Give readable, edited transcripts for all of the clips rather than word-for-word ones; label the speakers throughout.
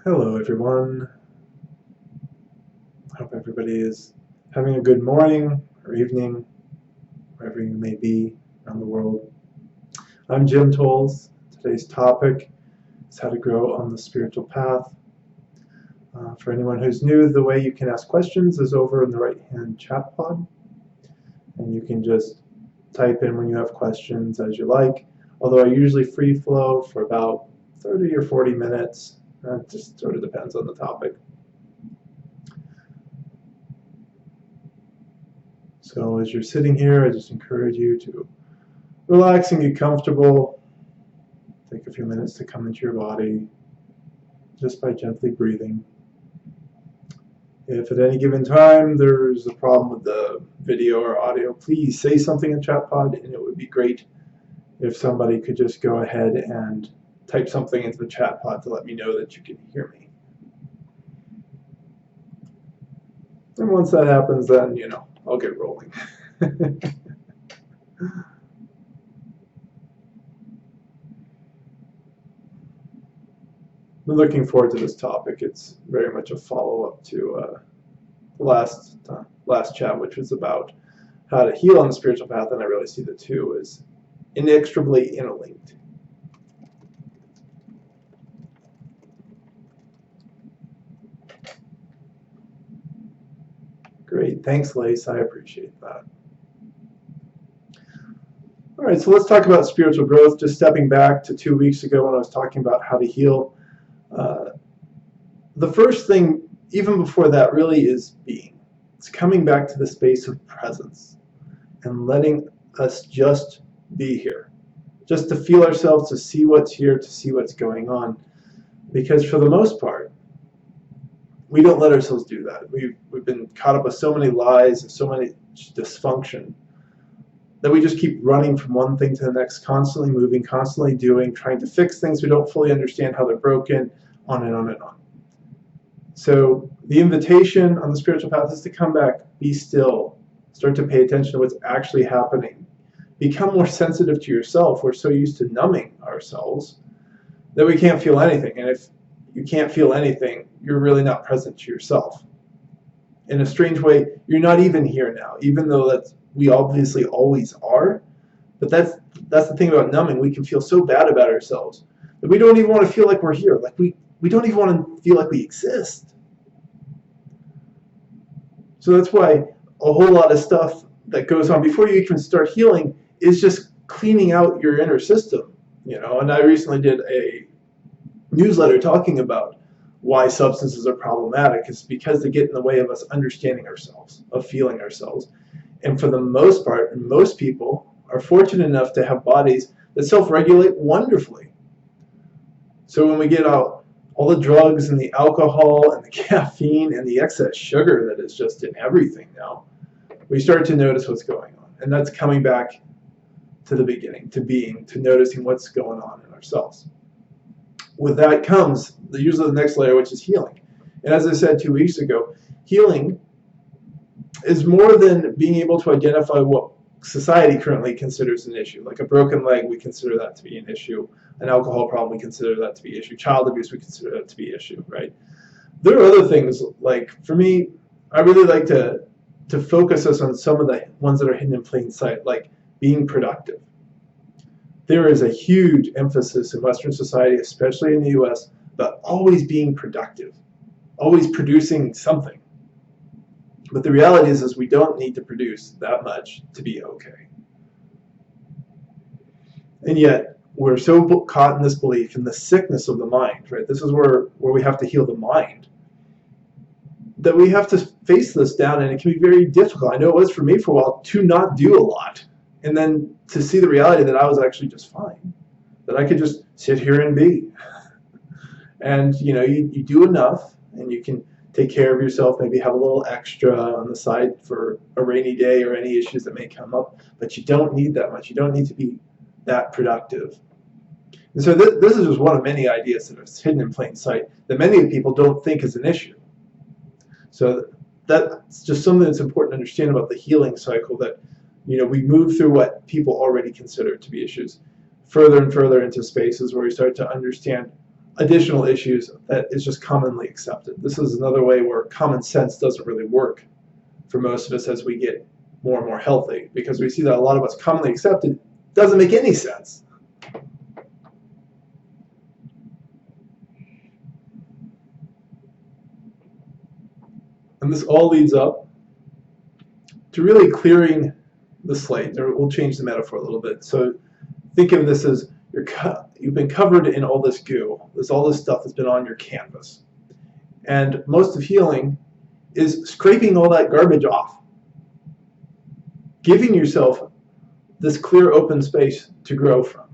Speaker 1: Hello everyone. I hope everybody is having a good morning or evening, wherever you may be around the world. I'm Jim Tolles. Today's topic is how to grow on the spiritual path. For anyone who's new, the way you can ask questions is over in the right-hand chat pod. And you can just type in when you have questions as you like, although I usually free flow for about 30 or 40 minutes. It just sort of depends on the topic. So as you're sitting here, I just encourage you to relax and get comfortable. Take a few minutes to come into your body just by gently breathing. If at any given time there's a problem with the video or audio, please say something in chat pod, and it would be great if somebody could just go ahead and type something into the chat pod to let me know that you can hear me. And once that happens, then, I'll get rolling. I'm looking forward to this topic. It's very much a follow-up to last chat, which was about how to heal on the spiritual path, and I really see the two as inextricably interlinked. Great, thanks, Lace. I appreciate that. All right, so let's talk about spiritual growth. Just stepping back to 2 weeks ago when I was talking about how to heal. The first thing, even before that, really is being. It's coming back to the space of presence and letting us just be here, just to feel ourselves, to see what's here, to see what's going on. Because for the most part, we don't let ourselves do that. We've been caught up with so many lies and so many dysfunction that we just keep running from one thing to the next, constantly moving, constantly doing, trying to fix things we don't fully understand how they're broken, on and on and on. So the invitation on the spiritual path is to come back, be still, start to pay attention to what's actually happening. Become more sensitive to yourself. We're so used to numbing ourselves that we can't feel anything. And if you can't feel anything, you're really not present to yourself. In a strange way, you're not even here now, even though we obviously always are. But that's the thing about numbing. We can feel so bad about ourselves that we don't even want to feel like we're here. Like we don't even want to feel like we exist. So that's why a whole lot of stuff that goes on before you even start healing is just cleaning out your inner system. And I recently did a newsletter talking about why substances are problematic. It's because they get in the way of us understanding ourselves, of feeling ourselves. And for the most part, most people are fortunate enough to have bodies that self-regulate wonderfully. So when we get out all the drugs and the alcohol and the caffeine and the excess sugar that is just in everything now, we start to notice what's going on. And that's coming back to the beginning, to being, to noticing what's going on in ourselves. With that comes usually the next layer, which is healing. And as I said 2 weeks ago, healing is more than being able to identify what society currently considers an issue. Like a broken leg, we consider that to be an issue. An alcohol problem, we consider that to be an issue. Child abuse, we consider that to be an issue, right? There are other things, like for me, I really like to focus us on some of the ones that are hidden in plain sight, like being productive. There is a huge emphasis in Western society, especially in the US, about always being productive, always producing something. But the reality is we don't need to produce that much to be okay. And yet, we're so caught in this belief in the sickness of the mind, right? This is where we have to heal the mind, that we have to face this down, and it can be very difficult. I know it was for me for a while to not do a lot, and then to see the reality that I was actually just fine, that I could just sit here and be. And you do enough, and you can take care of yourself, maybe have a little extra on the side for a rainy day or any issues that may come up, but you don't need that much. You don't need to be that productive. And so this is just one of many ideas that are hidden in plain sight that many people don't think is an issue. So that's just something that's important to understand about the healing cycle, that we move through what people already consider to be issues, further and further into spaces where we start to understand additional issues that is just commonly accepted. This is another way where common sense doesn't really work for most of us as we get more and more healthy, because we see that a lot of what's commonly accepted doesn't make any sense. And this all leads up to really clearing the slate. We'll change the metaphor a little bit. So think of this as you've been covered in all this goo. There's all this stuff that's been on your canvas. And most of healing is scraping all that garbage off, giving yourself this clear open space to grow from.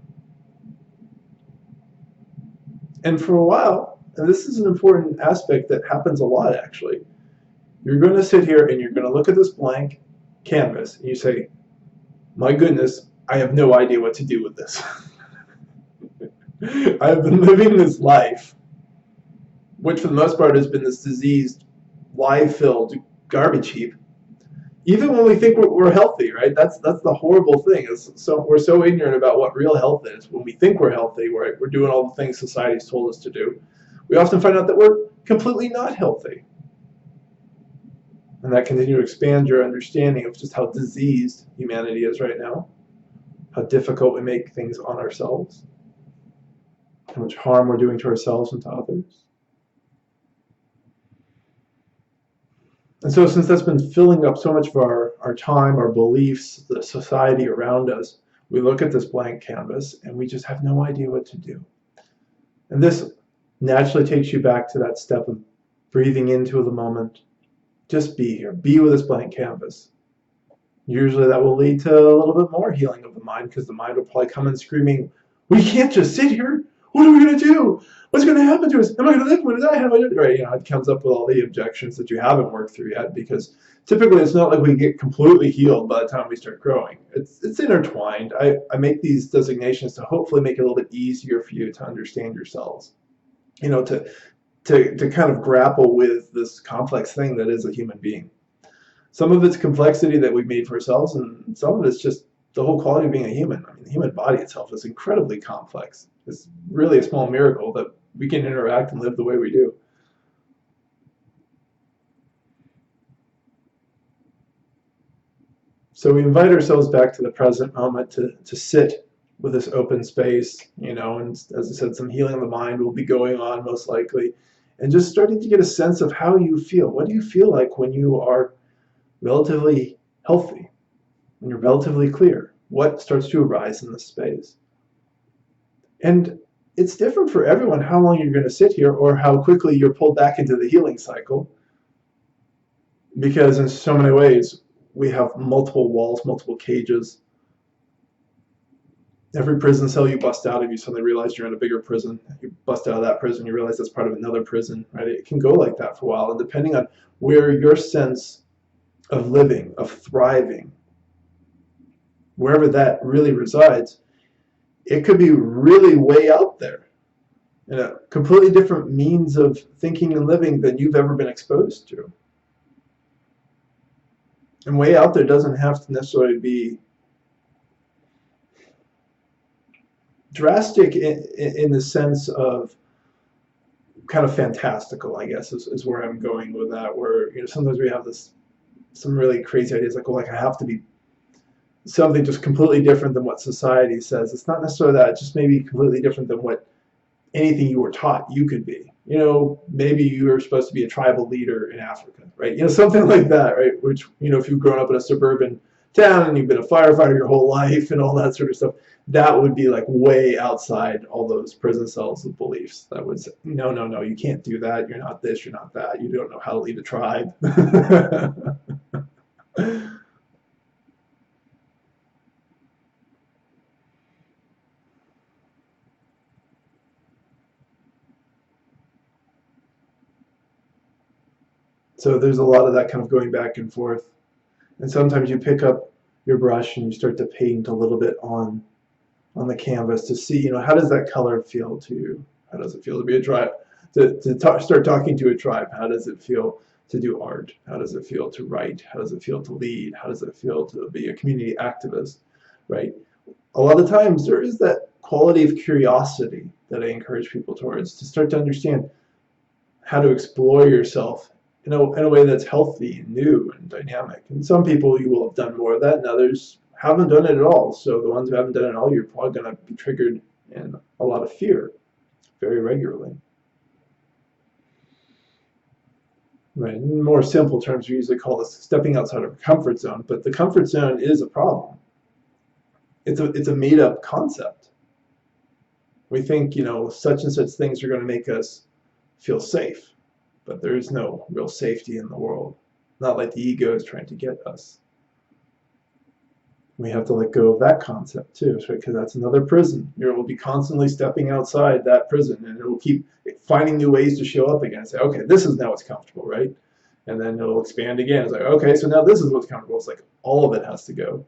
Speaker 1: And for a while, and this is an important aspect that happens a lot actually, you're going to sit here and you're going to look at this blank canvas and you say, my goodness, I have no idea what to do with this. I've been living this life, which for the most part has been this diseased, lie-filled garbage heap. Even when we think we're healthy, right? That's the horrible thing. We're so ignorant about what real health is. When we think we're healthy, we're doing all the things society's told us to do. We often find out that we're completely not healthy. And that continues to expand your understanding of just how diseased humanity is right now, how difficult we make things on ourselves, how much harm we're doing to ourselves and to others. And so since that's been filling up so much of our time, our beliefs, the society around us, we look at this blank canvas and we just have no idea what to do. And this naturally takes you back to that step of breathing into the moment. Just be here. Be with this blank canvas. Usually that will lead to a little bit more healing of the mind, because the mind will probably come in screaming, we can't just sit here. What are we going to do? What's going to happen to us? Am I going to live? When did I have it? Right, it comes up with all the objections that you haven't worked through yet, because typically it's not like we get completely healed by the time we start growing. It's intertwined. I make these designations to hopefully make it a little bit easier for you to understand yourselves. To kind of grapple with this complex thing that is a human being. Some of it's complexity that we've made for ourselves, and some of it's just the whole quality of being a human. I mean, the human body itself is incredibly complex. It's really a small miracle that we can interact and live the way we do. So we invite ourselves back to the present moment to sit with this open space, and as I said, some healing of the mind will be going on most likely, and just starting to get a sense of how you feel. What do you feel like when you are relatively healthy, when you're relatively clear? What starts to arise in this space? And it's different for everyone how long you're going to sit here or how quickly you're pulled back into the healing cycle, because in so many ways we have multiple walls, multiple cages. Every prison cell you bust out of, you suddenly realize you're in a bigger prison. You bust out of that prison, you realize that's part of another prison, right? It can go like that for a while, and depending on where your sense of living, of thriving, wherever that really resides, it could be really way out there in a completely different means of thinking and living than you've ever been exposed to. And way out there doesn't have to necessarily be drastic in the sense of kind of fantastical, I guess, is where I'm going with that, where sometimes we have some really crazy ideas like, I have to be something just completely different than what society says. It's not necessarily that. It's just maybe completely different than what anything you were taught you could be. Maybe you were supposed to be a tribal leader in Africa, right? Something like that, right? Which, if you've grown up in a suburban town and you've been a firefighter your whole life and all that sort of stuff, that would be like way outside all those prison cells of beliefs that would say, no, you can't do that. You're not this, you're not that. You don't know how to lead a tribe. So there's a lot of that kind of going back and forth. And sometimes you pick up your brush and you start to paint a little bit on the canvas to see, how does that color feel to you? How does it feel to be a tribe? Start talking to a tribe. How does it feel to do art? How does it feel to write? How does it feel to lead? How does it feel to be a community activist, right? A lot of times there is that quality of curiosity that I encourage people towards, to start to understand how to explore yourself in a way that's healthy and new and dynamic. And some people, you will have done more of that, and others haven't done it at all. So the ones who haven't done it at all, you're probably going to be triggered in a lot of fear very regularly. Right. In more simple terms, we usually call this stepping outside of our comfort zone, but the comfort zone is a problem. It's a made-up concept. We think, such and such things are going to make us feel safe, but there is no real safety in the world. Not like the ego is trying to get us. We have to let go of that concept too, right? Because that's another prison. You will be constantly stepping outside that prison, and it will keep finding new ways to show up again and say, okay, this is now what's comfortable, right? And then it'll expand again. It's like, okay, so now this is what's comfortable. It's like all of it has to go.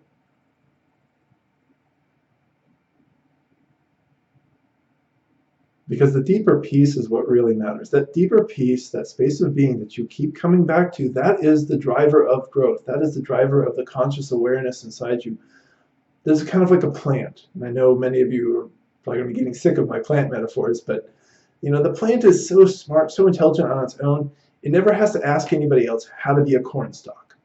Speaker 1: Because the deeper peace is what really matters. That deeper peace, that space of being that you keep coming back to, that is the driver of growth. That is the driver of the conscious awareness inside you. This is kind of like a plant. And I know many of you are probably going to be getting sick of my plant metaphors, but the plant is so smart, so intelligent on its own, it never has to ask anybody else how to be a cornstalk.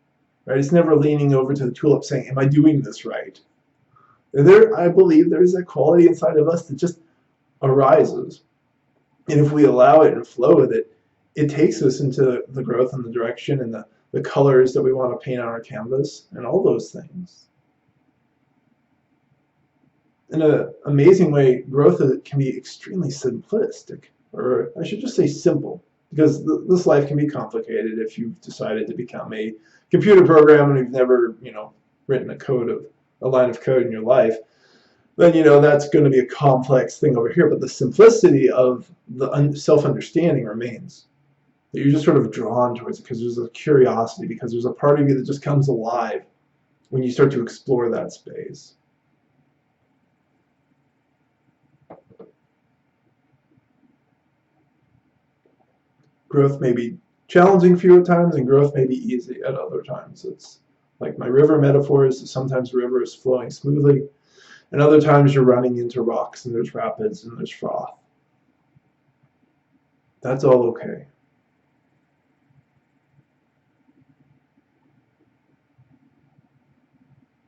Speaker 1: Right? It's never leaning over to the tulip saying, am I doing this right? I believe there is a quality inside of us that just arises, and if we allow it and flow with it, it takes us into the growth and the direction and the colors that we want to paint on our canvas and all those things. In an amazing way, growth can be extremely simplistic, or I should just say simple, because this life can be complicated if you've decided to become a computer programmer and you've never written a line of code in your life. Then that's going to be a complex thing over here. But the simplicity of the self-understanding remains. That you're just sort of drawn towards it because there's a curiosity, because there's a part of you that just comes alive when you start to explore that space. Growth may be challenging for you at times, and growth may be easy at other times. It's like my river metaphors. Sometimes the river is flowing smoothly, and other times you're running into rocks, and there's rapids, and there's froth. That's all okay.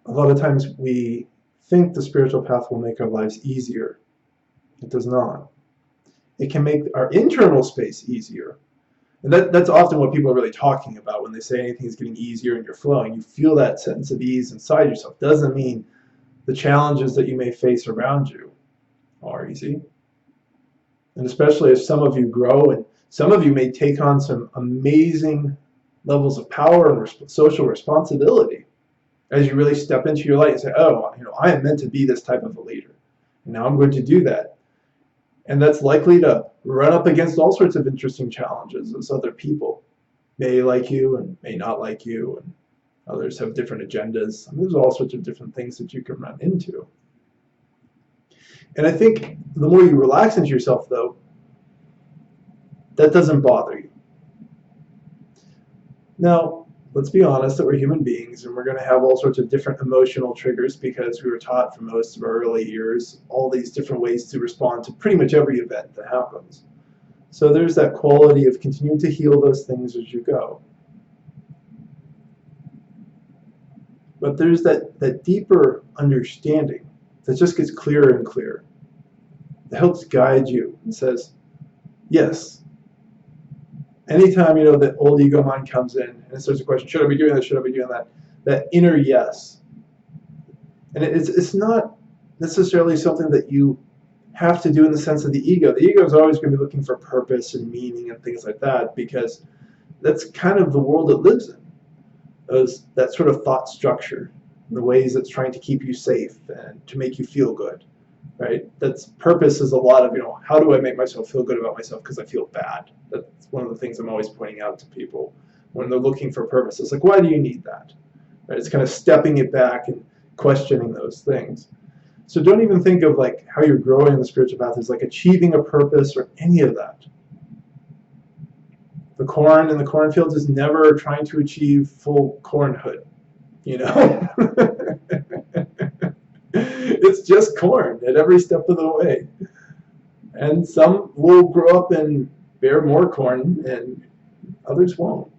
Speaker 1: A lot of times we think the spiritual path will make our lives easier. It does not. It can make our internal space easier. And that's often what people are really talking about when they say anything's getting easier and you're flowing. You feel that sense of ease inside yourself. Doesn't mean the challenges that you may face around you are easy. And especially as some of you grow, and some of you may take on some amazing levels of power and social responsibility as you really step into your light and say, oh, I am meant to be this type of a leader. And now I'm going to do that. And that's likely to run up against all sorts of interesting challenges as other people may like you and may not like you, and others have different agendas. I mean, there's all sorts of different things that you can run into. And I think the more you relax into yourself, though, that doesn't bother you. Now, let's be honest that we're human beings, and we're going to have all sorts of different emotional triggers because we were taught for most of our early years all these different ways to respond to pretty much every event that happens. So there's that quality of continuing to heal those things as you go. But there's that deeper understanding that just gets clearer and clearer. That helps guide you and says, yes. Anytime, that old ego mind comes in and it starts to question, should I be doing this, should I be doing that? That inner yes. And it's not necessarily something that you have to do in the sense of the ego. The ego is always going to be looking for purpose and meaning and things like that, because that's kind of the world it lives in. That sort of thought structure, the ways it's trying to keep you safe and to make you feel good. Right? That's purpose is a lot of, how do I make myself feel good about myself because I feel bad? That's one of the things I'm always pointing out to people when they're looking for purpose. It's like, why do you need that? Right? It's kind of stepping it back and questioning those things. So don't even think of like how you're growing in the spiritual path as like achieving a purpose or any of that. The corn in the cornfields is never trying to achieve full cornhood, It's just corn at every step of the way. And some will grow up and bear more corn, and others won't.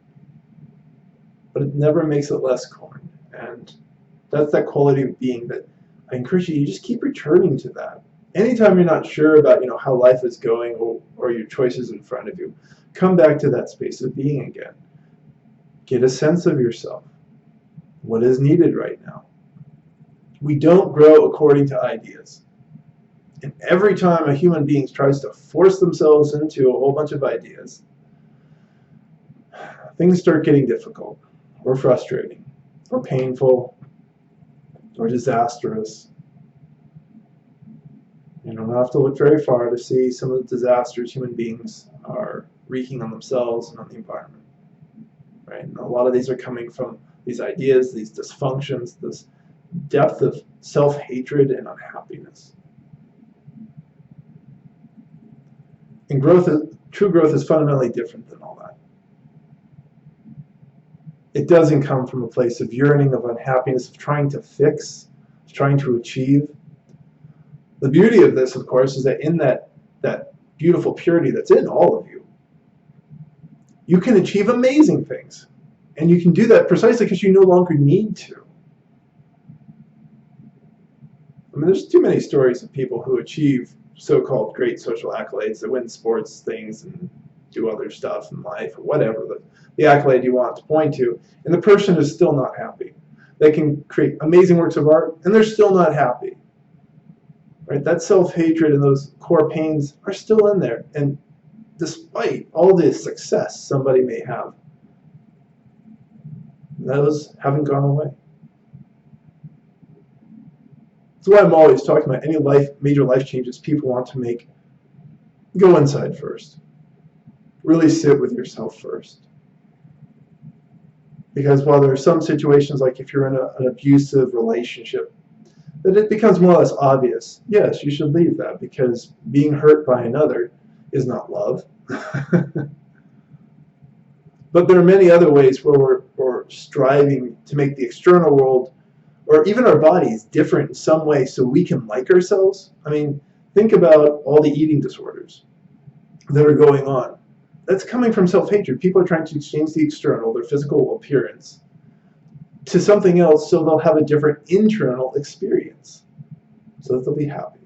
Speaker 1: But it never makes it less corn. And that's that quality of being that I encourage you just keep returning to that. Anytime you're not sure about how life is going, or your choices in front of you, come back to that space of being again. Get a sense of yourself. What is needed right now? We don't grow according to ideas. And every time a human being tries to force themselves into a whole bunch of ideas, things start getting difficult, or frustrating, or painful, or disastrous. You don't have to look very far to see some of the disasters human beings are wreaking on themselves and on the environment. Right? And a lot of these are coming from these ideas, these dysfunctions, this depth of self-hatred and unhappiness. And true growth is fundamentally different than all that. It doesn't come from a place of yearning, of unhappiness, of trying to fix, of trying to achieve. The beauty of this, of course, is that in that beautiful purity that's in all of you, you can achieve amazing things. And you can do that precisely because you no longer need to. I mean, there's too many stories of people who achieve so-called great social accolades, that win sports things and do other stuff in life, or whatever the accolade you want to point to, and the person is still not happy. They can create amazing works of art, and they're still not happy. Right? That self-hatred and those core pains are still in there, and despite all the success somebody may have, those haven't gone away. That's why I'm always talking about any major life changes people want to make. Go inside first. Really sit with yourself first. Because while there are some situations, like if you're in an abusive relationship, that it becomes more or less obvious, yes, you should leave that, because being hurt by another is not love. But there are many other ways where we're striving to make the external world, or even our bodies, different in some way so we can like ourselves. I mean, think about all the eating disorders that are going on. That's coming from self-hatred. People are trying to exchange the external, their physical appearance, to something else so they'll have a different internal experience, so that they'll be happy.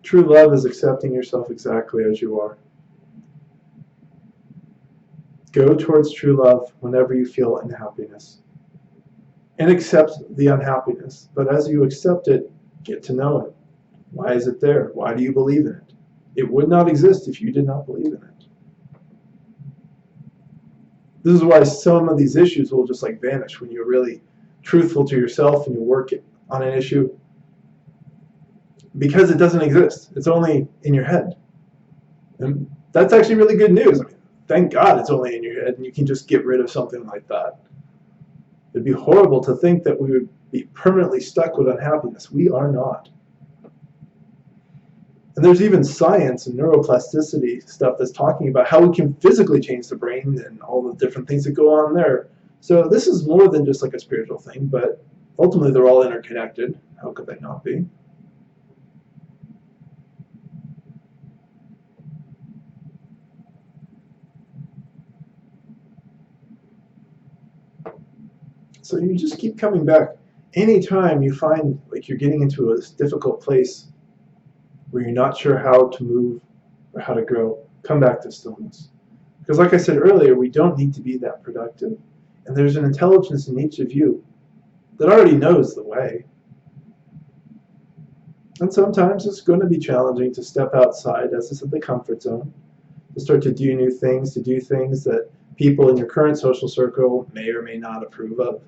Speaker 1: True love is accepting yourself exactly as you are. Go towards true love whenever you feel unhappiness. And accept the unhappiness. But as you accept it, get to know it. Why is it there? Why do you believe in it? It would not exist if you did not believe in it. This is why some of these issues will just vanish when you're really truthful to yourself and you work on an issue. Because it doesn't exist. It's only in your head. And that's actually really good news. I mean, thank God it's only in your head and you can just get rid of something like that. It'd be horrible to think that we would be permanently stuck with unhappiness. We are not. And there's even science and neuroplasticity stuff that's talking about how we can physically change the brain and all the different things that go on there. So this is more than just a spiritual thing, but ultimately they're all interconnected. How could they not be? So you just keep coming back. Anytime you find you're getting into a difficult place where you're not sure how to move or how to grow, come back to stillness. Because like I said earlier, we don't need to be that productive. And there's an intelligence in each of you that already knows the way. And sometimes it's going to be challenging to step outside, as I said, the comfort zone, to start to do new things, to do things that people in your current social circle may or may not approve of.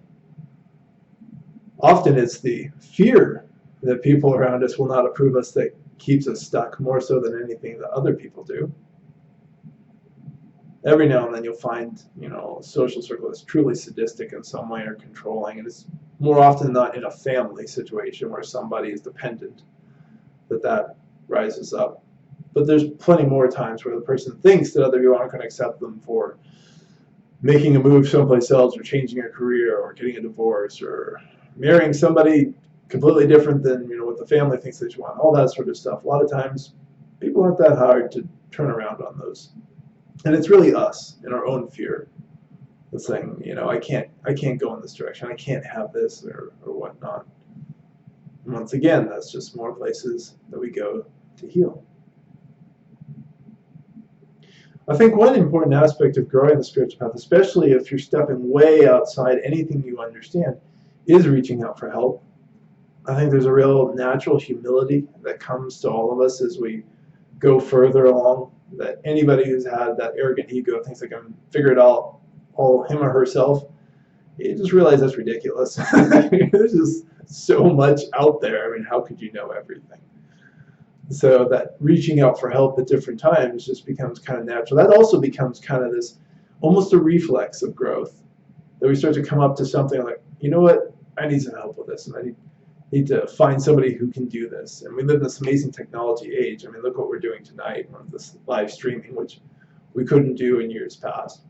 Speaker 1: Often it's the fear that people around us will not approve us that keeps us stuck, more so than anything that other people do. Every now and then you'll find, a social circle that's truly sadistic in some way or controlling, and it's more often not in a family situation where somebody is dependent that rises up. But there's plenty more times where the person thinks that other people aren't going to accept them for making a move someplace else, or changing a career, or getting a divorce, or marrying somebody completely different than what the family thinks that you want, all that sort of stuff. A lot of times people aren't that hard to turn around on those. And it's really us in our own fear that's saying, I can't go in this direction, I can't have this, or whatnot. And once again, that's just more places that we go to heal. I think one important aspect of growing the spiritual path, especially if you're stepping way outside anything you understand, is reaching out for help. I think there's a real natural humility that comes to all of us as we go further along, that anybody who's had that arrogant ego thinks they can figure it out all him or herself. You just realize that's ridiculous. There's just so much out there. I mean, how could you know everything? So that reaching out for help at different times just becomes kind of natural. That also becomes kind of this, almost a reflex of growth, that we start to come up to something like, you know what, I need some help with this, and I need to find somebody who can do this. And we live in this amazing technology age. I mean, look what we're doing tonight with this live streaming, which we couldn't do in years past.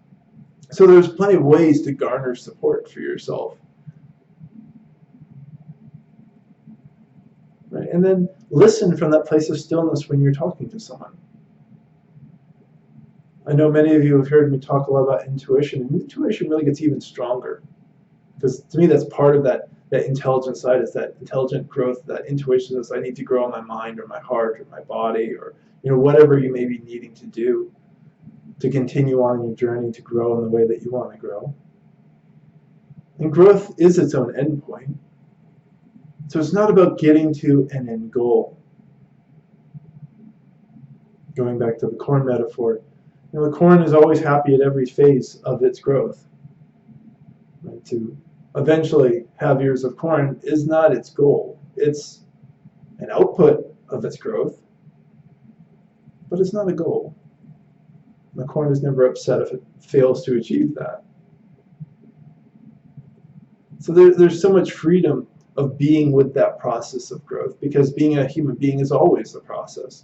Speaker 1: So there's plenty of ways to garner support for yourself. Right? And then listen from that place of stillness when you're talking to someone. I know many of you have heard me talk a lot about intuition, and intuition really gets even stronger. Because to me, that's part of that intelligent side, is that intelligent growth, that intuition is I need to grow in my mind or my heart or my body, or whatever you may be needing to do to continue on your journey to grow in the way that you want to grow. And growth is its own endpoint. So it's not about getting to an end goal. Going back to the corn metaphor, the corn is always happy at every phase of its growth. Right? To eventually have ears of corn is not its goal. It's an output of its growth, but it's not a goal. The corn is never upset if it fails to achieve that. So there's so much freedom of being with that process of growth, because being a human being is always a process.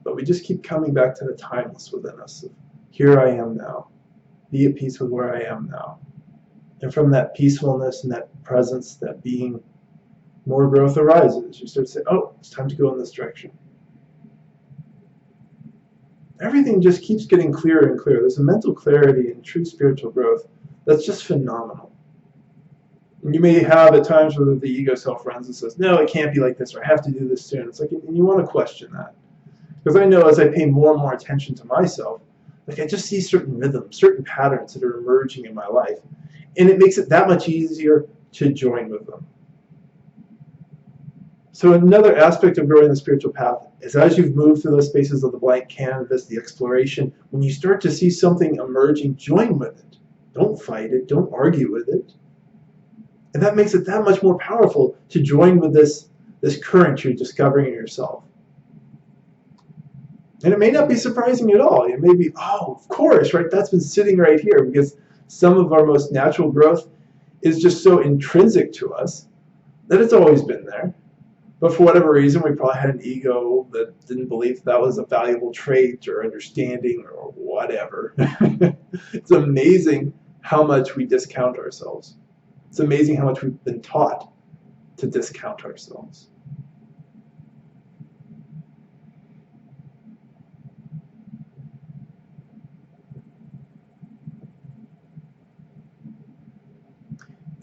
Speaker 1: But we just keep coming back to the timeless within us. Of, here I am now. Be at peace with where I am now. And from that peacefulness and that presence, that being, more growth arises. You start to say, oh, it's time to go in this direction. Everything just keeps getting clearer and clearer. There's a mental clarity in true spiritual growth that's just phenomenal. And you may have at times where the ego self runs and says, no, it can't be like this, or I have to do this soon. It's like, and you want to question that. Because I know as I pay more and more attention to myself, like I just see certain rhythms, certain patterns that are emerging in my life. And it makes it that much easier to join with them. So another aspect of growing the spiritual path is as you've moved through those spaces of the blank canvas, the exploration, when you start to see something emerging, join with it. Don't fight it. Don't argue with it. And that makes it that much more powerful to join with this current you're discovering in yourself. And it may not be surprising at all. It may be, oh, of course, right? That's been sitting right here, because some of our most natural growth is just so intrinsic to us that it's always been there. But for whatever reason, we probably had an ego that didn't believe that was a valuable trait or understanding or whatever. It's amazing how much we discount ourselves. It's amazing how much we've been taught to discount ourselves.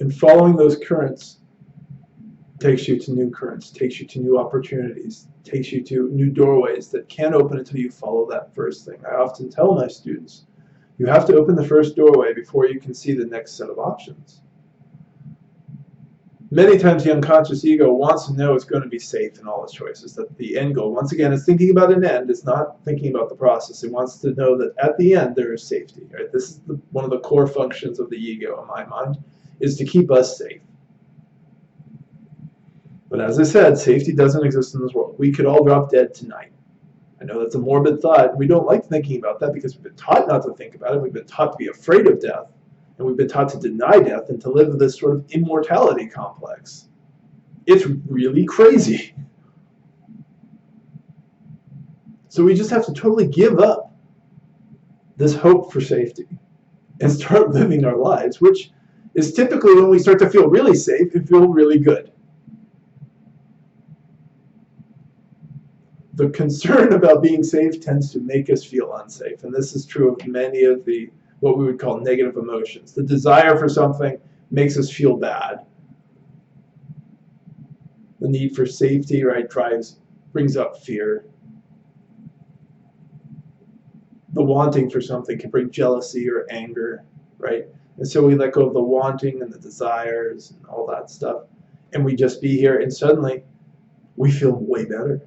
Speaker 1: And following those currents takes you to new currents, takes you to new opportunities, takes you to new doorways that can't open until you follow that first thing. I often tell my students, you have to open the first doorway before you can see the next set of options. Many times the unconscious ego wants to know it's going to be safe in all its choices, that the end goal, once again, is thinking about an end, it's not thinking about the process. It wants to know that at the end there is safety. Right? This is one of the core functions of the ego in my mind, is to keep us safe. But as I said, safety doesn't exist in this world. We could all drop dead tonight. I know that's a morbid thought. We don't like thinking about that because we've been taught not to think about it. We've been taught to be afraid of death. And we've been taught to deny death and to live this sort of immortality complex. It's really crazy. So we just have to totally give up this hope for safety and start living our lives, which is typically when we start to feel really safe and feel really good. The concern about being safe tends to make us feel unsafe, and this is true of many of the what we would call negative emotions. The desire for something makes us feel bad. The need for safety, right, brings up fear. The wanting for something can bring jealousy or anger, right? And so we let go of the wanting and the desires and all that stuff, and we just be here, and suddenly we feel way better.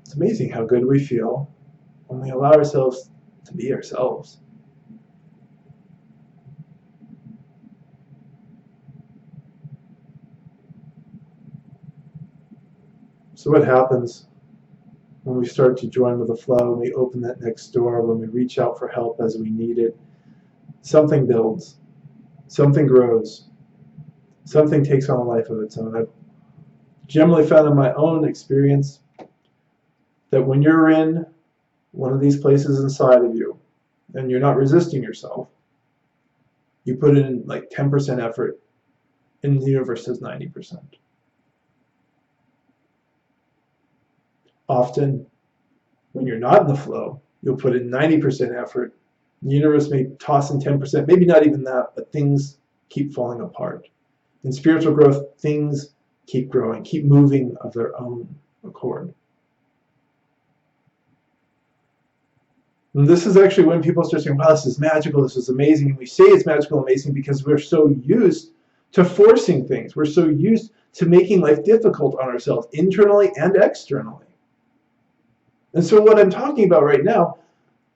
Speaker 1: It's amazing how good we feel when we allow ourselves to be ourselves. So what happens when we start to join with the flow, when we open that next door, when we reach out for help as we need it? Something builds, something grows, something takes on a life of its own. I've generally found in my own experience that when you're in one of these places inside of you and you're not resisting yourself, you put in like 10% effort and the universe does 90%. Often, when you're not in the flow, you'll put in 90% effort. The universe may toss in 10%, maybe not even that, but things keep falling apart. In spiritual growth, things keep growing, keep moving of their own accord. And this is actually when people start saying, wow, this is magical, this is amazing. And we say it's magical and amazing because we're so used to forcing things. We're so used to making life difficult on ourselves, internally and externally. And so what I'm talking about right now,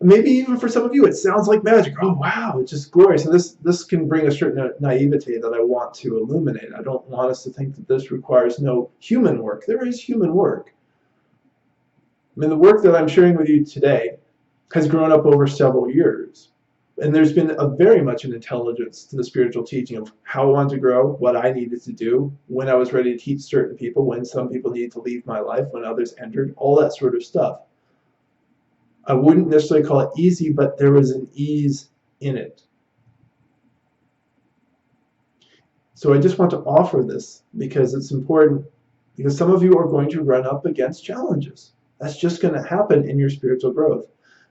Speaker 1: maybe even for some of you, it sounds like magic. Oh, wow, it's just glorious. And this can bring a certain naivete that I want to illuminate. I don't want us to think that this requires no human work. There is human work. I mean, the work that I'm sharing with you today has grown up over several years. And there's been very much an intelligence to the spiritual teaching of how I wanted to grow, what I needed to do, when I was ready to teach certain people, when some people needed to leave my life, when others entered, all that sort of stuff. I wouldn't necessarily call it easy, but there was an ease in it. So I just want to offer this because it's important, because some of you are going to run up against challenges. That's just going to happen in your spiritual growth.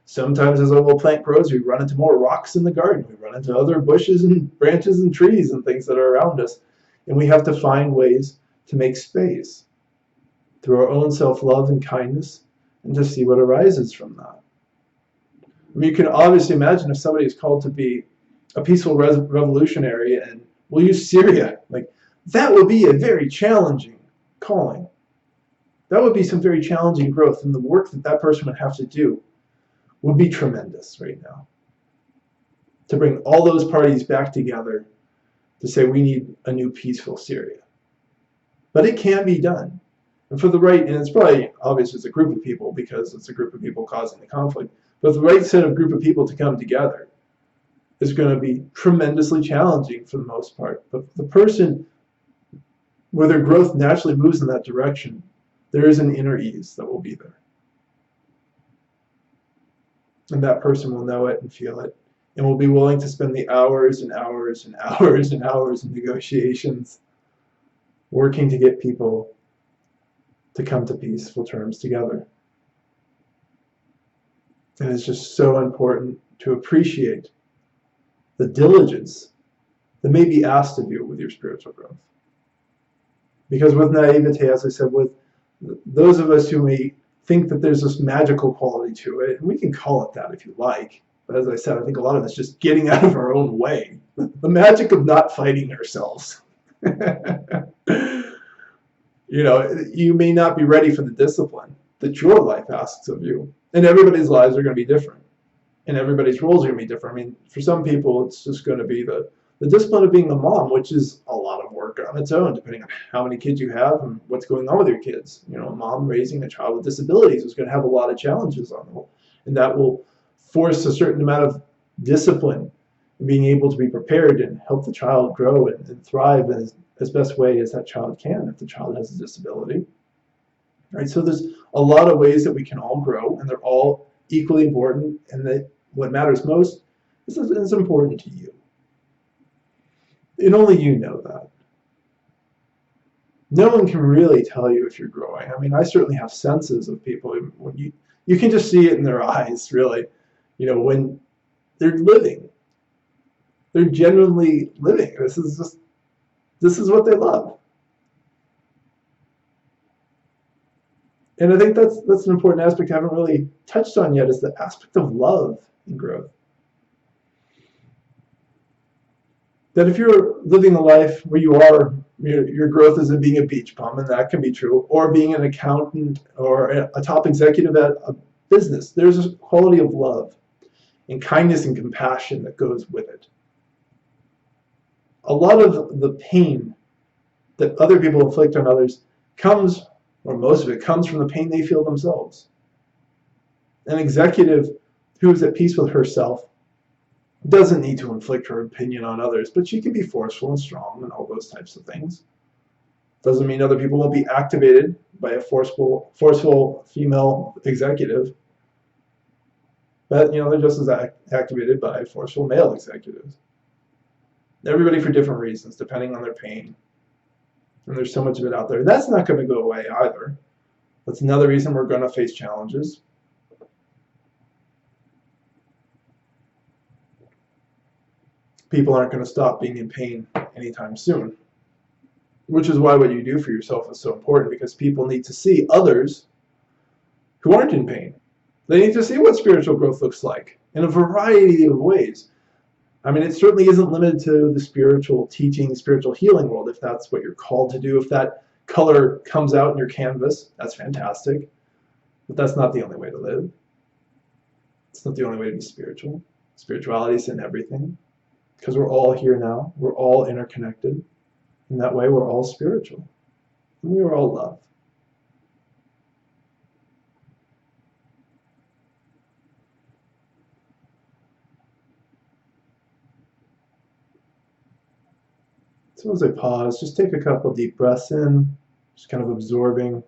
Speaker 1: Sometimes as a little plant grows, we run into more rocks in the garden. We run into other bushes and branches and trees and things that are around us. And we have to find ways to make space through our own self-love and kindness and to see what arises from that. I mean, you can obviously imagine if somebody is called to be a peaceful revolutionary, and we'll use Syria, like that would be a very challenging calling. That would be some very challenging growth, and the work that that person would have to do would be tremendous right now. To bring all those parties back together to say we need a new peaceful Syria. But it can be done. And for the right, and it's probably obvious it's a group of people because it's a group of people causing the conflict, but the right set of group of people to come together is going to be tremendously challenging for the most part. But the person, where their growth naturally moves in that direction, there is an inner ease that will be there. And that person will know it and feel it, and will be willing to spend the hours and hours and hours and hours in negotiations, working to get people to come to peaceful terms together. And it's just so important to appreciate the diligence that may be asked of you with your spiritual growth. Because with naivete, as I said, with those of us who may think that there's this magical quality to it, and we can call it that if you like, but as I said, I think a lot of it's just getting out of our own way. The magic of not fighting ourselves. You know, you may not be ready for the discipline that your life asks of you. And everybody's lives are going to be different. And everybody's roles are going to be different. I mean, for some people, it's just going to be the discipline of being the mom, which is a lot of work on its own, depending on how many kids you have and what's going on with your kids. You know, a mom raising a child with disabilities is going to have a lot of challenges on them. And that will force a certain amount of discipline and being able to be prepared and help the child grow and thrive in as best way as that child can if the child has a disability. right? So there's a lot of ways that we can all grow, and they're all equally important, and that what matters most is important to you. And only you know that. No one can really tell you if you're growing. I mean, I certainly have senses of people. When you can just see it in their eyes, really. When they're living, they're genuinely living. This is what they love. And I think that's an important aspect I haven't really touched on yet, is the aspect of love and growth. That if you're living a life where your growth is in being a beach bum, and that can be true, or being an accountant or a top executive at a business, there's a quality of love and kindness and compassion that goes with it. A lot of the pain that other people inflict on others comes, or most of it comes, from the pain they feel themselves. An executive who is at peace with herself doesn't need to inflict her opinion on others, but she can be forceful and strong and all those types of things. Doesn't mean other people won't be activated by a forceful female executive, but they're just as activated by forceful male executives. Everybody for different reasons, depending on their pain. And there's so much of it out there. That's not going to go away either. That's another reason we're going to face challenges. People aren't going to stop being in pain anytime soon. Which is why what you do for yourself is so important, because people need to see others who aren't in pain. They need to see what spiritual growth looks like in a variety of ways. I mean, it certainly isn't limited to the spiritual teaching, spiritual healing world, if that's what you're called to do. If that color comes out in your canvas, that's fantastic. But that's not the only way to live. It's not the only way to be spiritual. Spirituality is in everything, because we're all here now. We're all interconnected. In that way, we're all spiritual. And we are all love. So as I pause, just take a couple deep breaths in, just kind of absorbing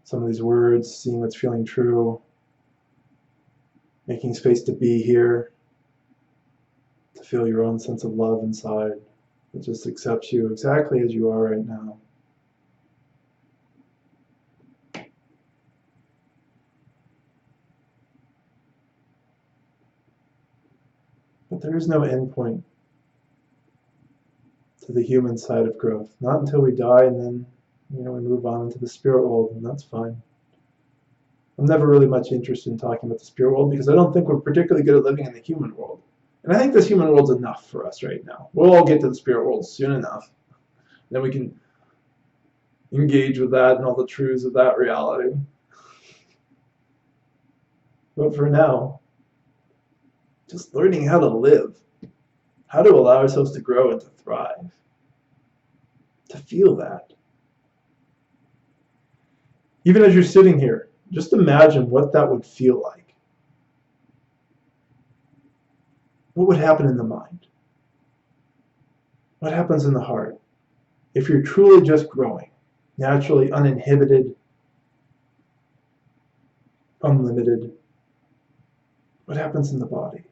Speaker 1: some of these words, seeing what's feeling true, making space to be here, to feel your own sense of love inside that just accepts you exactly as you are right now. But there is no end point to the human side of growth. Not until we die, and then we move on into the spirit world, and that's fine. I'm never really much interested in talking about the spirit world, because I don't think we're particularly good at living in the human world. And I think this human world's enough for us right now. We'll all get to the spirit world soon enough. Then we can engage with that and all the truths of that reality. But for now, just learning how to live, how to allow ourselves to grow and to thrive, to feel that. Even as you're sitting here, just imagine what that would feel like. What would happen in the mind? What happens in the heart? If you're truly just growing, naturally, uninhibited, unlimited, what happens in the body?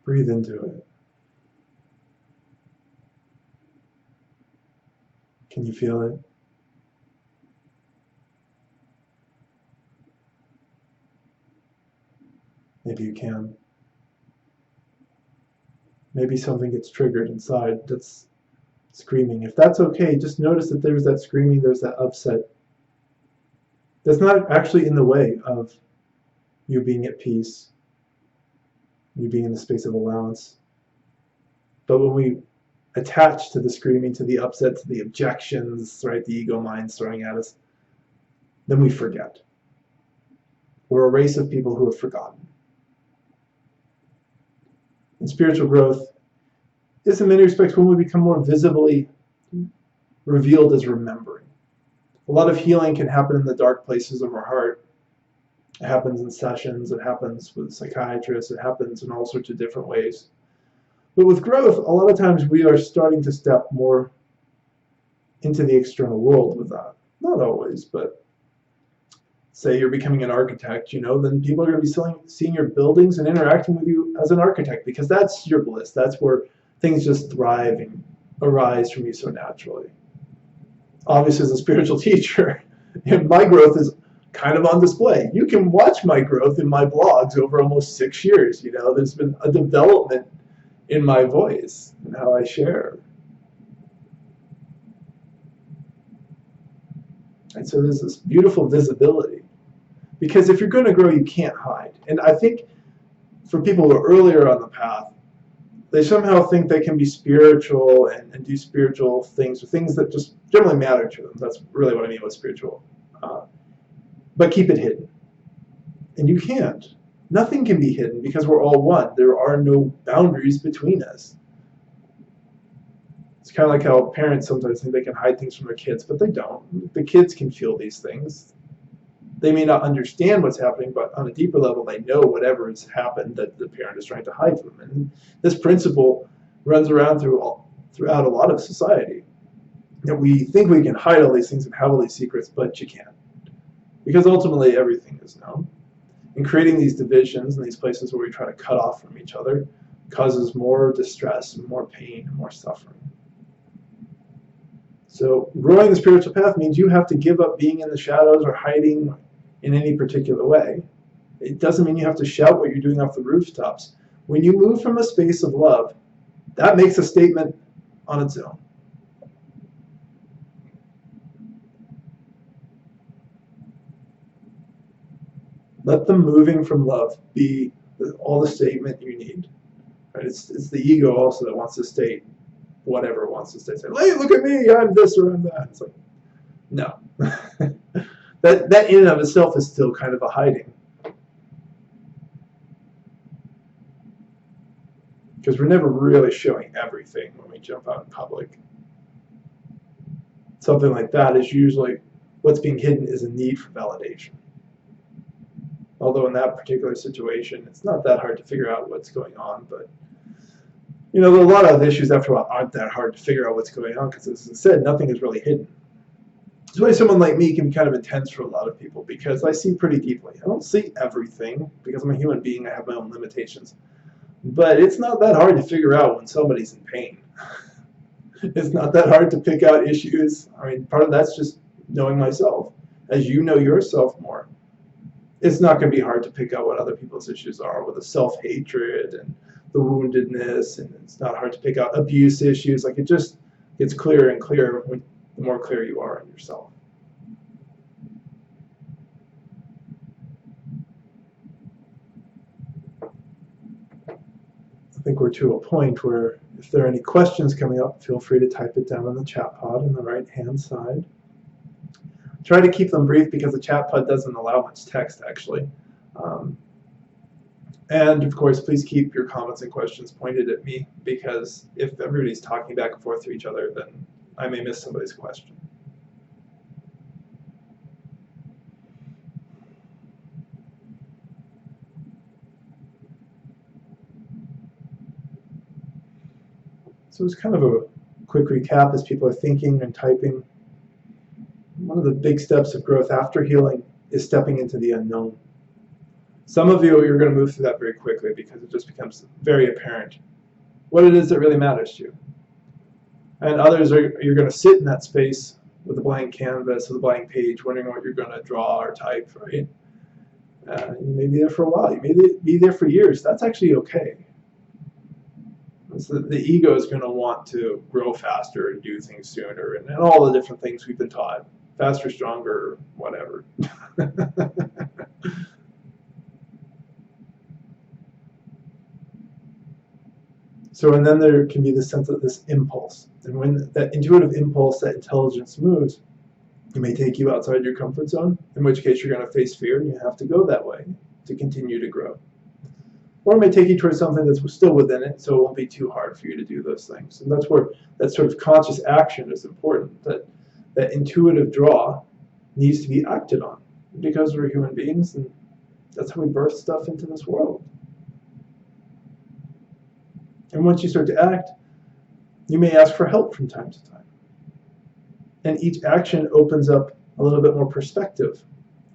Speaker 1: Breathe into it. Can you feel it? Maybe you can. Maybe something gets triggered inside that's screaming. If that's okay, just notice that there's that screaming, there's that upset. That's not actually in the way of you being at peace, you being in the space of allowance. But when we attach to the screaming, to the upset, to the objections, right, the ego mind's throwing at us, then we forget. We're a race of people who have forgotten. And spiritual growth is in many respects when we become more visibly revealed as remembering. A lot of healing can happen in the dark places of our heart. It happens in sessions, it happens with psychiatrists, it happens in all sorts of different ways. But with growth, a lot of times we are starting to step more into the external world with that. Not always, but say you're becoming an architect, then people are going to be seeing your buildings and interacting with you as an architect, because that's your bliss. That's where things just thrive and arise from you so naturally. Obviously, as a spiritual teacher, my growth is kind of on display. You can watch my growth in my blogs over almost 6 years. There's been a development in my voice and how I share. And so there's this beautiful visibility. Because if you're going to grow, you can't hide. And I think for people who are earlier on the path, they somehow think they can be spiritual and do spiritual things, or things that just generally matter to them. That's really what I mean by spiritual. But keep it hidden. And you can't. Nothing can be hidden because we're all one. There are no boundaries between us. It's kind of like how parents sometimes think they can hide things from their kids, but they don't. The kids can feel these things. They may not understand what's happening, but on a deeper level, they know whatever has happened that the parent is trying to hide from them. And this principle runs around throughout a lot of society. That we think we can hide all these things and have all these secrets, but you can't. Because ultimately, everything is known. And creating these divisions and these places where we try to cut off from each other causes more distress and more pain and more suffering. So growing the spiritual path means you have to give up being in the shadows or hiding in any particular way. It doesn't mean you have to shout what you're doing off the rooftops. When you move from a space of love, that makes a statement on its own. Let the moving from love be all the statement you need. Right? It's the ego also that wants to state whatever it wants to state. Say, hey, look at me, I'm this or I'm that. It's like, no. that in and of itself is still kind of a hiding. Because we're never really showing everything when we jump out in public. Something like that is usually what's being hidden is a need for validation. Although in that particular situation, it's not that hard to figure out what's going on, but a lot of issues after a while aren't that hard to figure out what's going on, because as I said, nothing is really hidden. That's why someone like me can be kind of intense for a lot of people, because I see pretty deeply. I don't see everything, because I'm a human being, I have my own limitations. But it's not that hard to figure out when somebody's in pain. It's not that hard to pick out issues. I mean, part of that's just knowing myself. As you know yourself more, it's not going to be hard to pick out what other people's issues are with the self-hatred and the woundedness, and it's not hard to pick out abuse issues. Like, it just gets clearer and clearer the more clear you are in yourself. I think we're to a point where if there are any questions coming up, feel free to type it down in the chat pod on the right-hand side. Try to keep them brief because the chat pod doesn't allow much text, actually. And of course, please keep your comments and questions pointed at me, because if everybody's talking back and forth to each other, then I may miss somebody's question. So it's kind of a quick recap as people are thinking and typing. One of the big steps of growth after healing is stepping into the unknown. Some of you're going to move through that very quickly because it just becomes very apparent what it is that really matters to you. And others, you're going to sit in that space with a blank canvas, with a blank page, wondering what you're going to draw or type, right? You may be there for a while. You may be there for years. That's actually okay. So the ego is going to want to grow faster and do things sooner, and all the different things we've been taught. Faster, stronger, whatever. So, and then there can be the sense of this impulse. And when that intuitive impulse, that intelligence moves, it may take you outside your comfort zone, in which case you're going to face fear and you have to go that way to continue to grow. Or it may take you towards something that's still within it, so it won't be too hard for you to do those things. And that's where that sort of conscious action is important, that intuitive draw needs to be acted on, because we're human beings, and that's how we birth stuff into this world. And once you start to act, you may ask for help from time to time. And each action opens up a little bit more perspective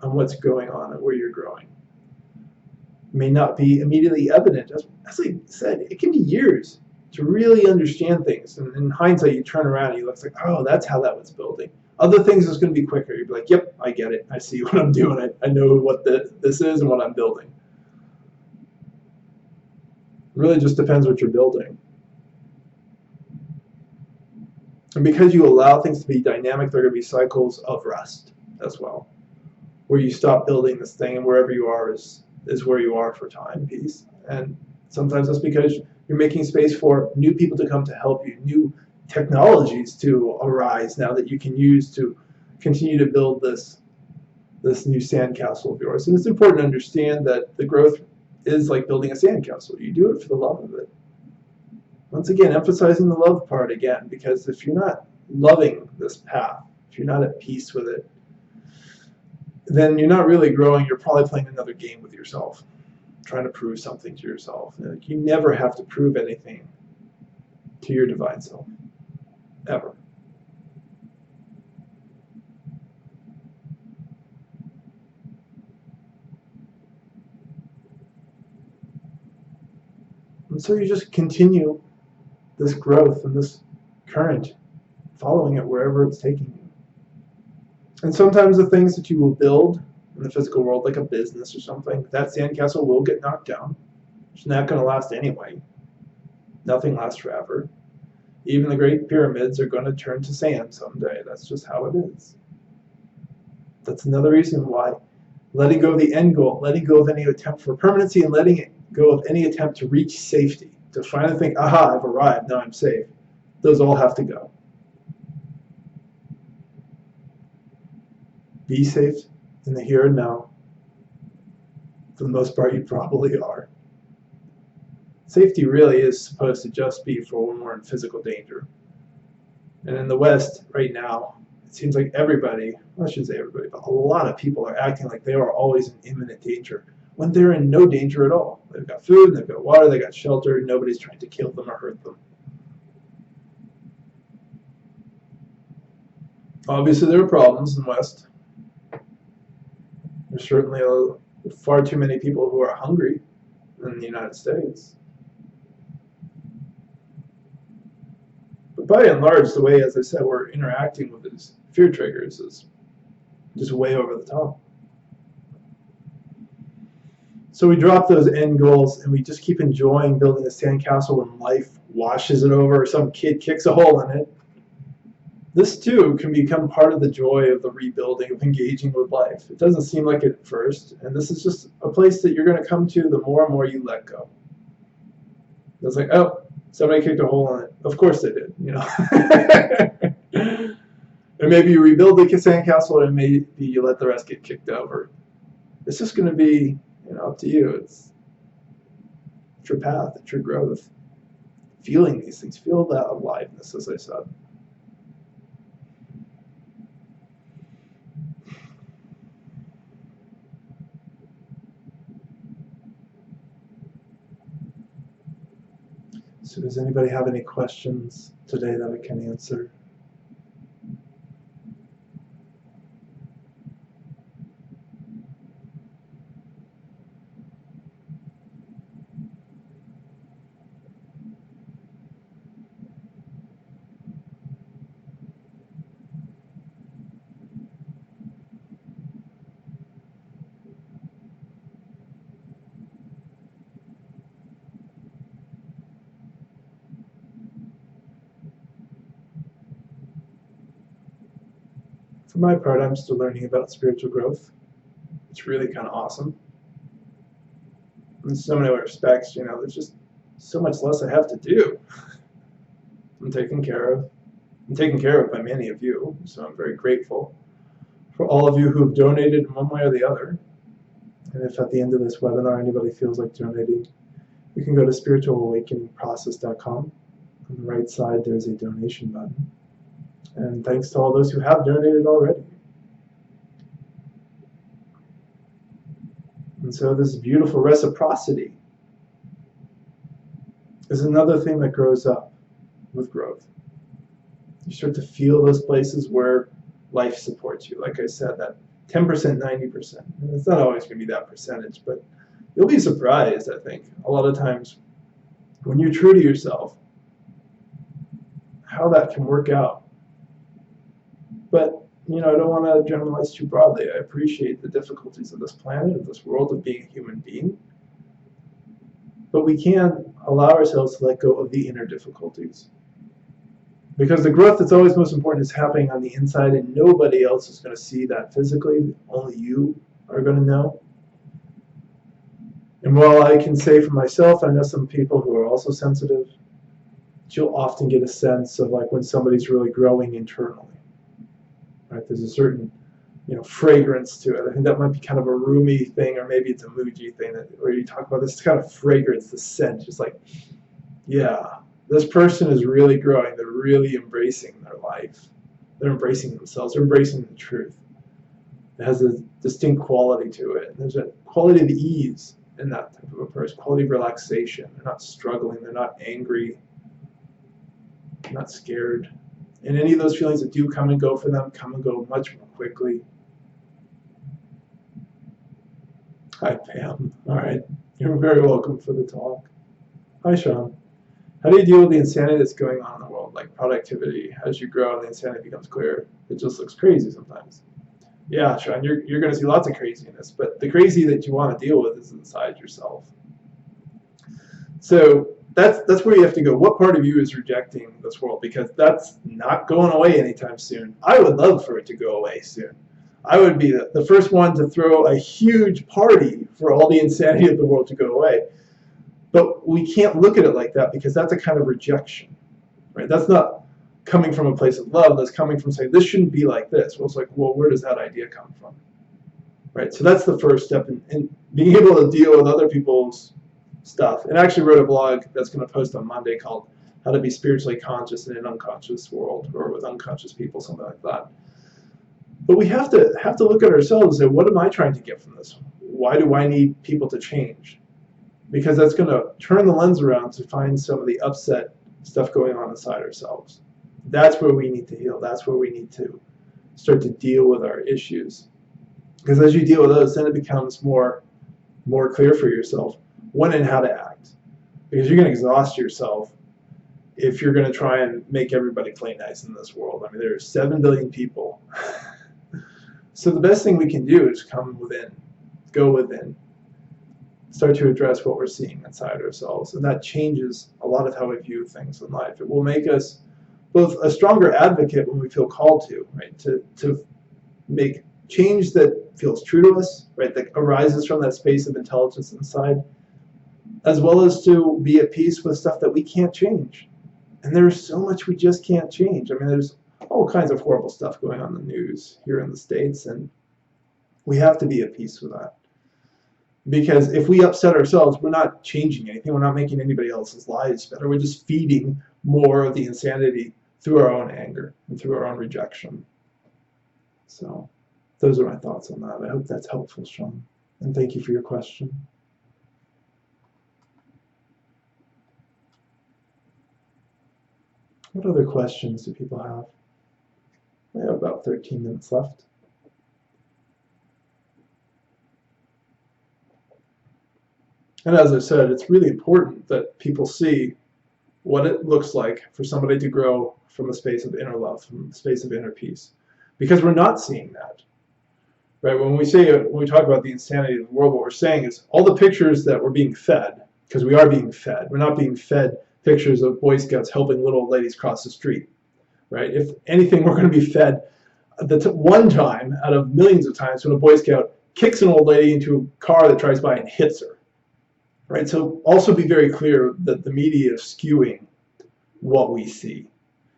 Speaker 1: on what's going on and where you're growing. It may not be immediately evident. As I said, it can be years to really understand things. And in hindsight, you turn around and you look like, oh, that's how that was building. Other things is going to be quicker. You'd be like, yep, I get it. I see what I'm doing. I know what this is and what I'm building. It really just depends what you're building. And because you allow things to be dynamic, there are going to be cycles of rest as well, where you stop building this thing and wherever you are is where you are for time, peace. And sometimes that's because you're making space for new people to come to help you, new technologies to arise now that you can use to continue to build this new sandcastle of yours. And it's important to understand that the growth is like building a sandcastle. You do it for the love of it. Once again, emphasizing the love part again, because if you're not loving this path, if you're not at peace with it, then you're not really growing. You're probably playing another game with yourself, trying to prove something to yourself. You never have to prove anything to your divine self, ever. And so you just continue this growth and this current, following it wherever it's taking you. And sometimes the things that you will build in the physical world, like a business or something, that sandcastle will get knocked down. It's not going to last anyway. Nothing lasts forever. Even the great pyramids are going to turn to sand someday. That's just how it is. That's another reason why letting go of the end goal, letting go of any attempt for permanency, and letting go of any attempt to reach safety, to finally think, aha, I've arrived, now I'm safe. Those all have to go. Be safe in the here and now. For the most part, you probably are. Safety really is supposed to just be for when we're in physical danger. And in the West, right now, it seems like everybody, well, I shouldn't say everybody, but a lot of people are acting like they are always in imminent danger, when they're in no danger at all. They've got food, they've got water, they've got shelter, nobody's trying to kill them or hurt them. Obviously, there are problems in the West. There's certainly far too many people who are hungry in the United States. But by and large, the way, as I said, we're interacting with these fear triggers is just way over the top. So we drop those end goals and we just keep enjoying building a sandcastle when life washes it over or some kid kicks a hole in it. This too can become part of the joy of the rebuilding, of engaging with life. It doesn't seem like it at first, and this is just a place that you're going to come to the more and more you let go. It's like, oh, somebody kicked a hole in it. Of course they did, you know. And maybe you rebuild the sandcastle, and maybe you let the rest get kicked over. It's just going to be, you know, up to you. It's your path, it's your growth. Feeling these things, feel that aliveness, as I said. So does anybody have any questions today that I can answer? For my part, I'm still learning about spiritual growth. It's really kind of awesome. In so many respects, you know, there's just so much less I have to do. I'm taken care of. I'm taken care of by many of you, so I'm very grateful for all of you who've donated in one way or the other. And if at the end of this webinar anybody feels like donating, you can go to spiritualawakeningprocess.com. On the right side, there's a donation button. And thanks to all those who have donated already. And so this beautiful reciprocity is another thing that grows up with growth. You start to feel those places where life supports you. Like I said, that 10%, 90%. It's not always going to be that percentage, but you'll be surprised, I think, a lot of times when you're true to yourself, how that can work out. But, I don't want to generalize too broadly. I appreciate the difficulties of this planet, of this world, of being a human being. But we can allow ourselves to let go of the inner difficulties. Because the growth that's always most important is happening on the inside, and nobody else is going to see that physically. Only you are going to know. And while I can say for myself, I know some people who are also sensitive, you'll often get a sense of like when somebody's really growing internally. Right? There's a certain, fragrance to it. I think that might be kind of a Rumi thing, or maybe it's a Muji thing where you talk about this kind of fragrance, the scent, just like, yeah, this person is really growing. They're really embracing their life. They're embracing themselves. They're embracing the truth. It has a distinct quality to it. There's a quality of ease in that type of a person, quality of relaxation. They're not struggling. They're not angry. They're not scared. And any of those feelings that do come and go for them come and go much more quickly. Hi, Pam. All right. You're very welcome for the talk. Hi, Sean. How do you deal with the insanity that's going on in the world, like productivity? As you grow and the insanity becomes clear, it just looks crazy sometimes. Yeah, Sean, you're going to see lots of craziness, but the crazy that you want to deal with is inside yourself. So that's where you have to go. What part of you is rejecting this world? Because that's not going away anytime soon. I would love for it to go away soon. I would be the first one to throw a huge party for all the insanity of the world to go away. But we can't look at it like that because that's a kind of rejection, right? That's not coming from a place of love. That's coming from saying, this shouldn't be like this. Well, it's like, well, where does that idea come from, right? So that's the first step in being able to deal with other people's stuff. And I actually wrote a blog that's going to post on Monday called How to Be Spiritually Conscious in an Unconscious World, or with unconscious people, something like that. But we have to look at ourselves and say, what am I trying to get from this? Why do I need people to change? Because that's going to turn the lens around to find some of the upset stuff going on inside ourselves. That's where we need to heal. That's where we need to start to deal with our issues. Because as you deal with those, then it becomes more clear for yourself when and how to act. Because you're going to exhaust yourself if you're going to try and make everybody play nice in this world. I mean, there are 7 billion people. So the best thing we can do is come within, go within. Start to address what we're seeing inside ourselves. And that changes a lot of how we view things in life. It will make us both a stronger advocate when we feel called to, right? To make change that feels true to us, right? That arises from that space of intelligence inside, as well as to be at peace with stuff that we can't change. And there's so much we just can't change. I mean, there's all kinds of horrible stuff going on in the news here in the States, and we have to be at peace with that. Because if we upset ourselves, we're not changing anything. We're not making anybody else's lives better. We're just feeding more of the insanity through our own anger and through our own rejection. So those are my thoughts on that. I hope that's helpful, Sean. And thank you for your question. What other questions do people have? We have about 13 minutes left. And as I said, it's really important that people see what it looks like for somebody to grow from a space of inner love, from a space of inner peace. Because we're not seeing that. Right? When we talk about the insanity of the world, what we're saying is all the pictures that we're being fed, because we are being fed, we're not being fed pictures of Boy Scouts helping little old ladies cross the street. Right? If anything, we're going to be fed one time out of millions of times when a Boy Scout kicks an old lady into a car that drives by and hits her. Right? So also be very clear that the media is skewing what we see,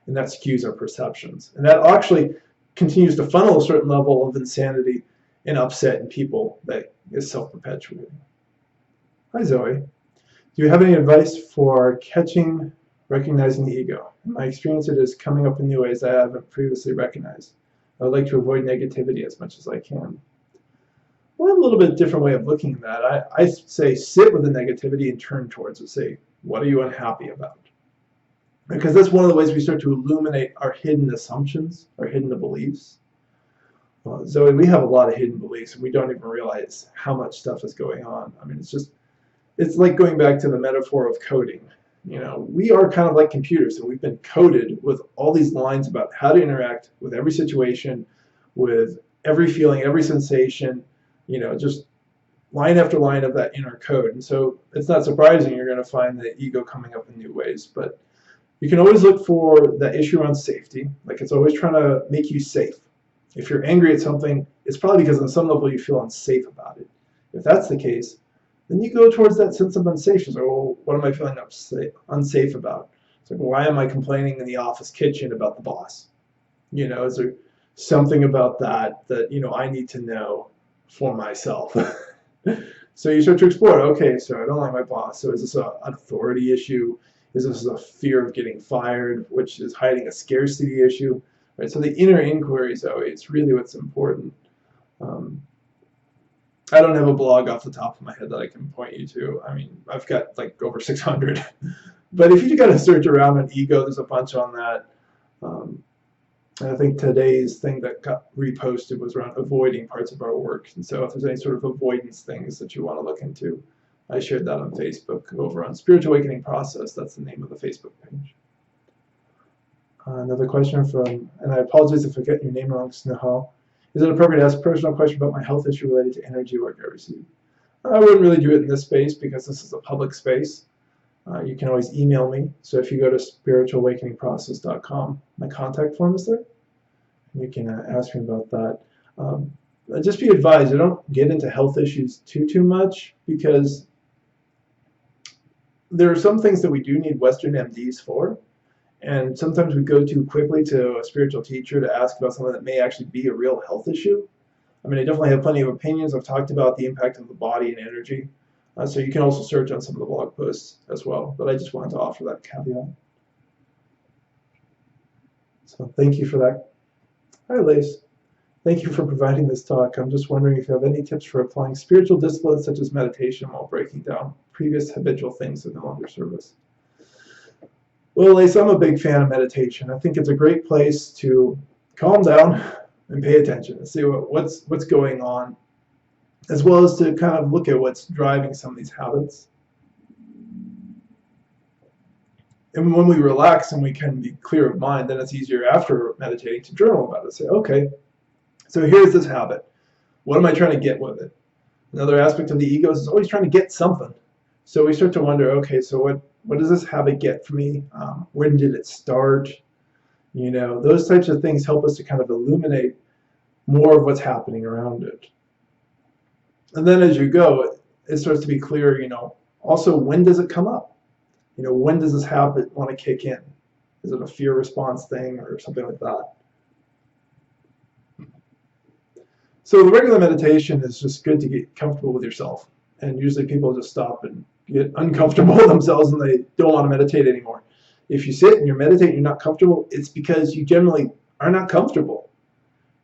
Speaker 1: and that skews our perceptions. And that actually continues to funnel a certain level of insanity and upset in people that is self-perpetuating. Hi, Zoe. Do you have any advice for recognizing the ego? In my experience, it is coming up in new ways I haven't previously recognized. I would like to avoid negativity as much as I can. Well, I have a little bit different way of looking at that. I say sit with the negativity and turn towards it. Say, What are you unhappy about? Because that's one of the ways we start to illuminate our hidden assumptions, our hidden beliefs. Zoe, we have a lot of hidden beliefs, and we don't even realize how much stuff is going on. I mean, it's like going back to the metaphor of coding. We are kind of like computers, and we've been coded with all these lines about how to interact with every situation, with every feeling, every sensation, just line after line of that inner code. And so it's not surprising you're going to find the ego coming up in new ways. But you can always look for the issue around safety. Like, it's always trying to make you safe. If you're angry at something, it's probably because on some level you feel unsafe about it. If that's the case, then you go towards that sense of unsafe. So, well, what am I feeling unsafe about? It's like, why am I complaining in the office kitchen about the boss? Is there something about that I need to know for myself? So you start to explore, okay, so I don't like my boss. So is this an authority issue? Is this a fear of getting fired, which is hiding a scarcity issue? Right? So the inner inquiry, Zoe, it's really what's important. I don't have a blog off the top of my head that I can point you to. I mean, I've got like over 600. But if you got to search around on ego, there's a bunch on that. And I think today's thing that got reposted was around avoiding parts of our work. And so if there's any sort of avoidance things that you want to look into, I shared that on Facebook over on Spiritual Awakening Process. That's the name of the Facebook page. Another question from, and I apologize if I get your name wrong, Snehal. Is it appropriate to ask a personal question about my health issue related to energy work I receive? I wouldn't really do it in this space because this is a public space. You can always email me. So if you go to spiritualawakeningprocess.com, my contact form is there. You can ask me about that. Just be advised, I don't get into health issues too much because there are some things that we do need Western MDs for. And sometimes we go too quickly to a spiritual teacher to ask about something that may actually be a real health issue. I mean, I definitely have plenty of opinions. I've talked about the impact of the body and energy. So you can also search on some of the blog posts as well. But I just wanted to offer that caveat. So thank you for that. Hi, Lace. Thank you for providing this talk. I'm just wondering if you have any tips for applying spiritual disciplines such as meditation while breaking down previous habitual things that no longer serve us. Well, Lace, I'm a big fan of meditation. I think it's a great place to calm down and pay attention and see what's going on, as well as to kind of look at what's driving some of these habits. And when we relax and we can be clear of mind, then it's easier after meditating to journal about it. Say, okay, so here's this habit. What am I trying to get with it? Another aspect of the ego is always trying to get something. So we start to wonder, okay, so what does this habit get for me? When did it start? Those types of things help us to kind of illuminate more of what's happening around it. And then as you go, it starts to be clear, also when does it come up? When does this habit want to kick in? Is it a fear response thing or something like that? So the regular meditation is just good to get comfortable with yourself. And usually people just stop and get uncomfortable with themselves and they don't want to meditate anymore. If you sit and you're meditating and you're not comfortable, it's because you generally are not comfortable.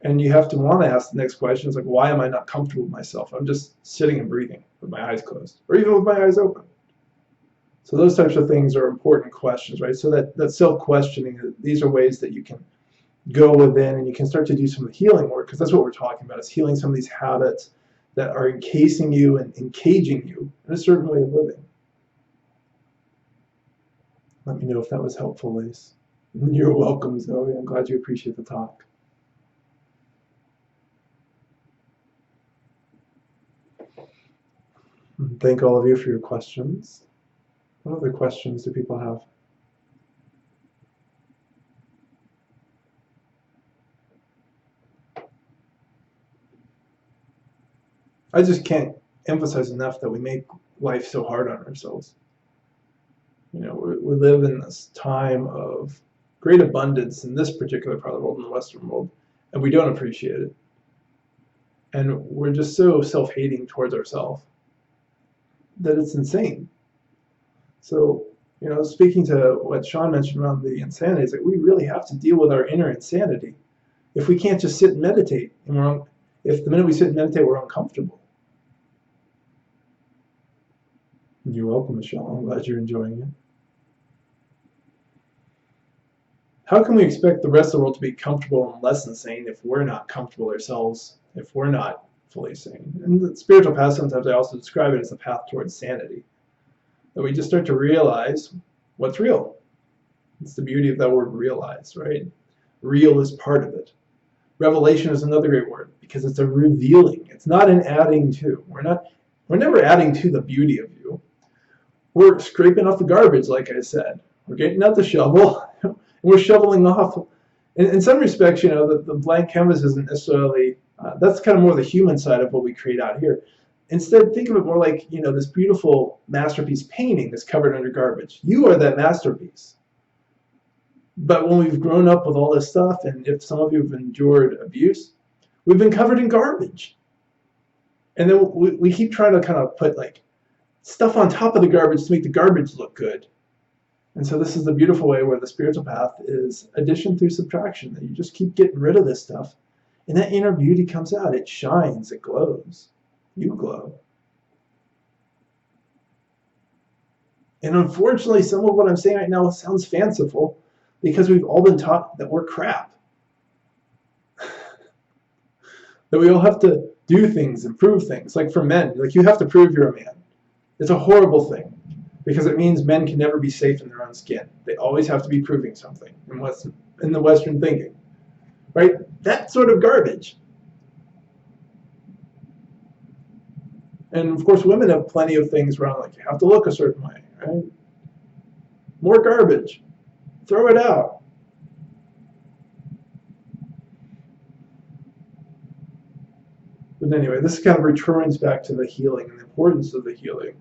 Speaker 1: And you have to want to ask the next question. It's like, why am I not comfortable with myself? I'm just sitting and breathing with my eyes closed, or even with my eyes open. So those types of things are important questions, right? So that self-questioning, these are ways that you can go within and you can start to do some of the healing work, because that's what we're talking about, is healing some of these habits that are encasing you and encaging you in a certain way of living. Let me know if that was helpful, Lace. You're welcome, Zoe. I'm glad you appreciate the talk. Thank all of you for your questions. What other questions do people have? I just can't emphasize enough that we make life so hard on ourselves. We live in this time of great abundance in this particular part of the world, in the Western world, and we don't appreciate it. And we're just so self-hating towards ourselves that it's insane. So, speaking to what Sean mentioned around the insanity, is that we really have to deal with our inner insanity. If we can't just sit and meditate, and if the minute we sit and meditate, we're uncomfortable. You're welcome, Michelle. I'm glad you're enjoying it. How can we expect the rest of the world to be comfortable and less insane if we're not comfortable ourselves, if we're not fully sane? And the spiritual path, sometimes I also describe it as a path towards sanity. That we just start to realize what's real. It's the beauty of that word realize, right? Real is part of it. Revelation is another great word because it's a revealing. It's not an adding to. We're never adding to the beauty of you. We're scraping off the garbage, like I said. We're getting out the shovel and we're shoveling off. In some respects, the blank canvas isn't necessarily, that's kind of more the human side of what we create out here. Instead, think of it more like, this beautiful masterpiece painting that's covered under garbage. You are that masterpiece. But when we've grown up with all this stuff, and if some of you have endured abuse, we've been covered in garbage. And then we keep trying to kind of put stuff on top of the garbage to make the garbage look good. And so this is the beautiful way where the spiritual path is addition through subtraction, that you just keep getting rid of this stuff. And that inner beauty comes out. It shines. It glows. You glow. And unfortunately, some of what I'm saying right now sounds fanciful because we've all been taught that we're crap. That we all have to do things and prove things. Like for men, you have to prove you're a man. It's a horrible thing because it means men can never be safe in their own skin. They always have to be proving something in the Western thinking, right? That sort of garbage. And of course, women have plenty of things around, you have to look a certain way, right? More garbage. Throw it out. But anyway, this kind of returns back to the healing and the importance of the healing.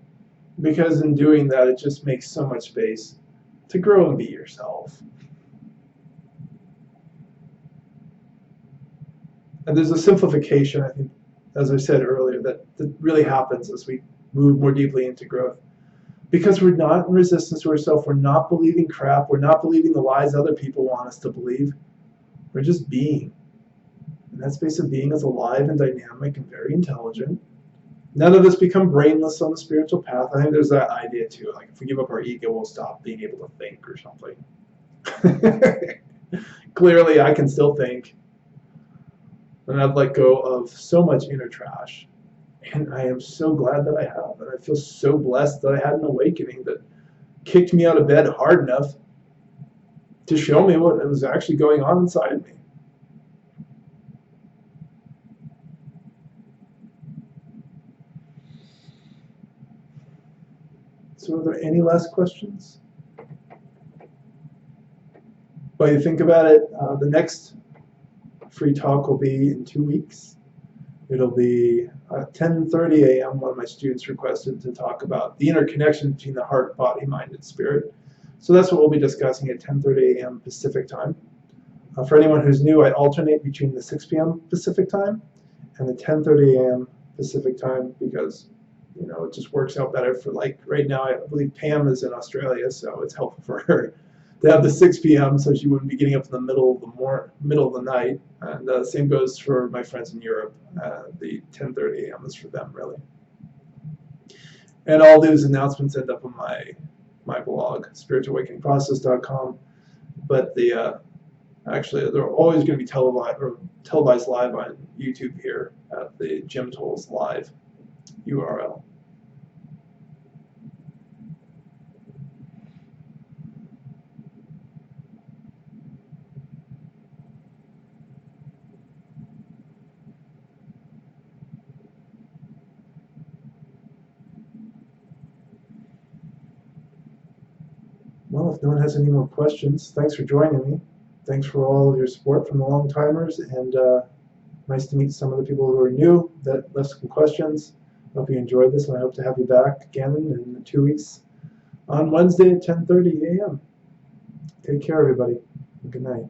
Speaker 1: Because in doing that, it just makes so much space to grow and be yourself. And there's a simplification, I think, as I said earlier, that really happens as we move more deeply into growth. Because we're not in resistance to ourselves, we're not believing crap, we're not believing the lies other people want us to believe. We're just being. And that space of being is alive and dynamic and very intelligent. None of us become brainless on the spiritual path. I think there's that idea too. If we give up our ego, we'll stop being able to think or something. Clearly, I can still think. And I've let go of so much inner trash. And I am so glad that I have. And I feel so blessed that I had an awakening that kicked me out of bed hard enough to show me what was actually going on inside me. So are there any last questions? While you think about it, the next free talk will be in 2 weeks. It'll be 10:30 a.m. One of my students requested to talk about the interconnection between the heart, body, mind, and spirit. So that's what we'll be discussing at 10:30 a.m. Pacific time. For anyone who's new, I alternate between the 6 p.m. Pacific time and the 10:30 a.m. Pacific time because it just works out better for right now. I believe Pam is in Australia, so it's helpful for her to have the 6 p.m. so she wouldn't be getting up in the middle of the night. And the same goes for my friends in Europe. The 10:30 a.m. is for them, really. And all those announcements end up on my blog, spiritualawakeningprocess.com. But actually, they're always going to be televised live on YouTube here at the Jim Tolles Live URL. Well, if no one has any more questions, thanks for joining me. Thanks for all of your support from the long-timers, and nice to meet some of the people who are new that left some questions. Hope you enjoyed this, and I hope to have you back again in 2 weeks on Wednesday at 10:30 a.m. Take care, everybody. Good night.